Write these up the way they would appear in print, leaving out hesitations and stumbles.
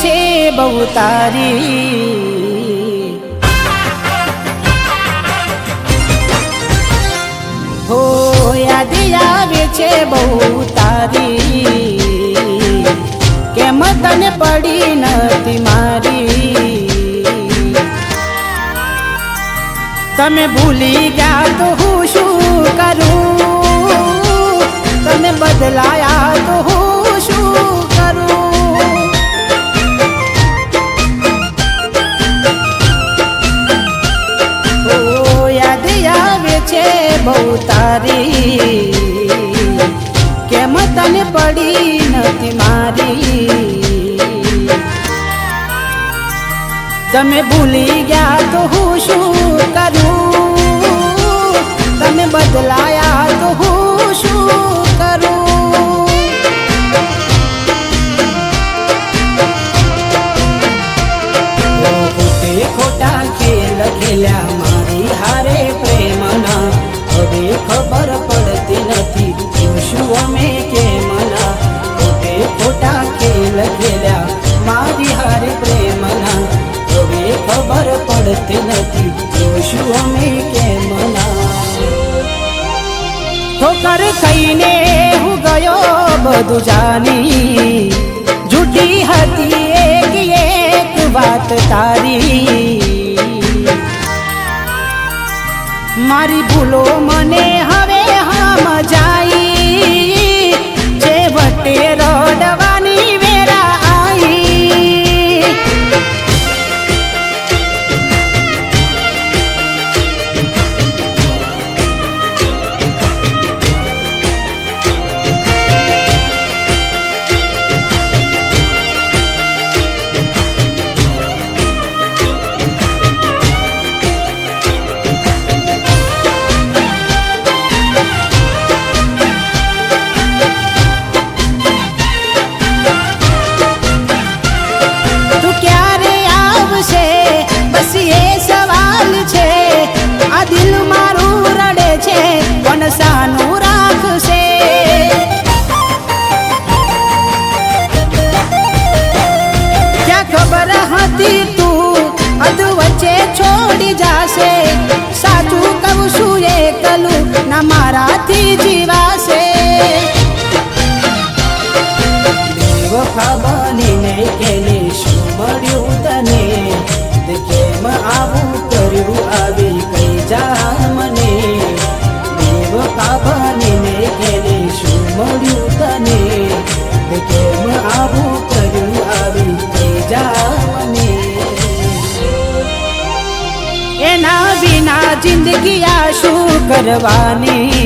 છે બહુ તારી, હો યાદ આવે છે બહુ તારી, કેમ તને પડી નથી મારી। તમે ભૂલી ગયા તો હું શું કરું, તમે બદલાયા તો હું શું કરું। ઓ યાદ આવે છે બહુ તારી, કેમ તને પડી નથી મારી। તમે ભૂલી ગયા તો હું શું કરું, તમે બદલાયા તો હું શું કરું। ખોટે ખોટા ખેલ ખેલ્યા મારી હારે પ્રેમના, હવે ખબર પડતી નથી શું અમે કેમના। ખોટે ખોટા ખેલ ખેલ્યા મારી હારે પ્રેમના, હવે ખબર પડતી નથી શું અમે કેમના। ઠોકર ખાઈને હું ગયો બધું જાની, જૂઠી હતી એક વાત તારી। મારી ભૂલો મને હવે સમજાઈ, જે વટે રડવાની વેરા આવી। સાનું રાખશે ક્યાં ખબર હતી તું અધ વચ્ચે છોડી જાશે। સાચું કહું છું એકલું ના મારાથી જીવાશે। બેવફા બનીને કેને શું મળ્યું તને, કેમ આવું કર્યું આવી કઈ જાન મને। બનીને કેને શું મળ્યું તને, કેમ આવું કર્યું આવી કઈ જાને। એના વિના જિંદગી આ શું કરવાની,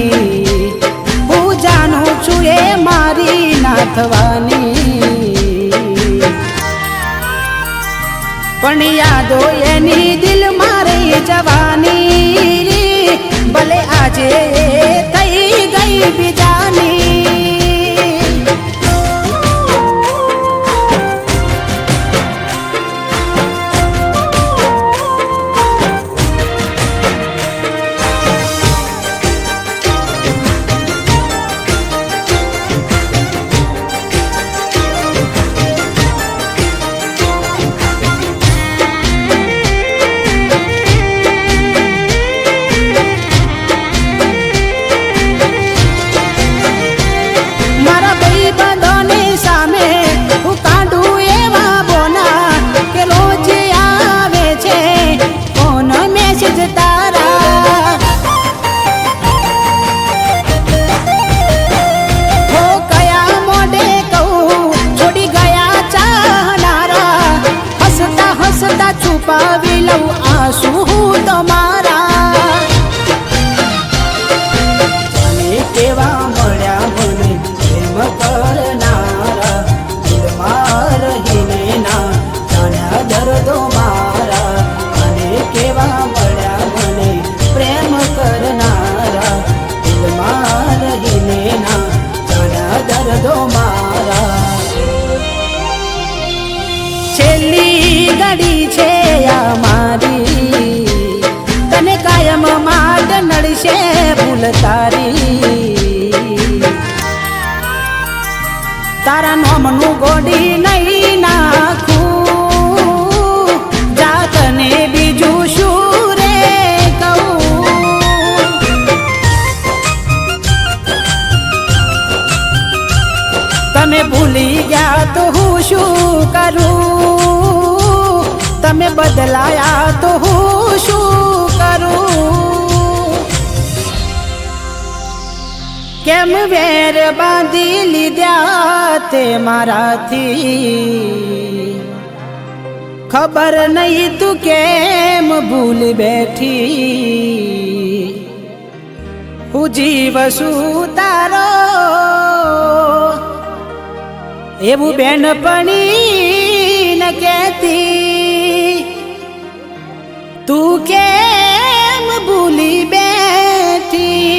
હું જાણું છું એ મારી ના થવાની। પણ યાદો એની દિલ મારી જવાની, ભલે આજે થઈ ગઈ બીજાની। છુપાવી લઉં આંસુ હું તમારા, તને કેવા મળ્યા મને પ્રેમ કરનારા, દિલમાં રહીને ના જાણ્યા દર્દો મારા। તને કેવા મળ્યા મને પ્રેમ કરનારા, દિલમાં રહીને ના જાણ્યા દર્દો મારા। છેલ્લી ઘડી છે આ મારી, તને કાયમ માટે નડશે ભૂલ તારી। તારા નોમનું ગોડી નહીં નાખું, શું કરું? તમે બદલાયા તો હું શું કરું? કેમ વેર બાંધી લીધા તે મારાથી? ખબર નહીં તું કેમ ભૂલી બેઠી? હું જીવ છું તારો એવું બેનપણી ન કહેતી. તું કેમ ભૂલી બેઠી?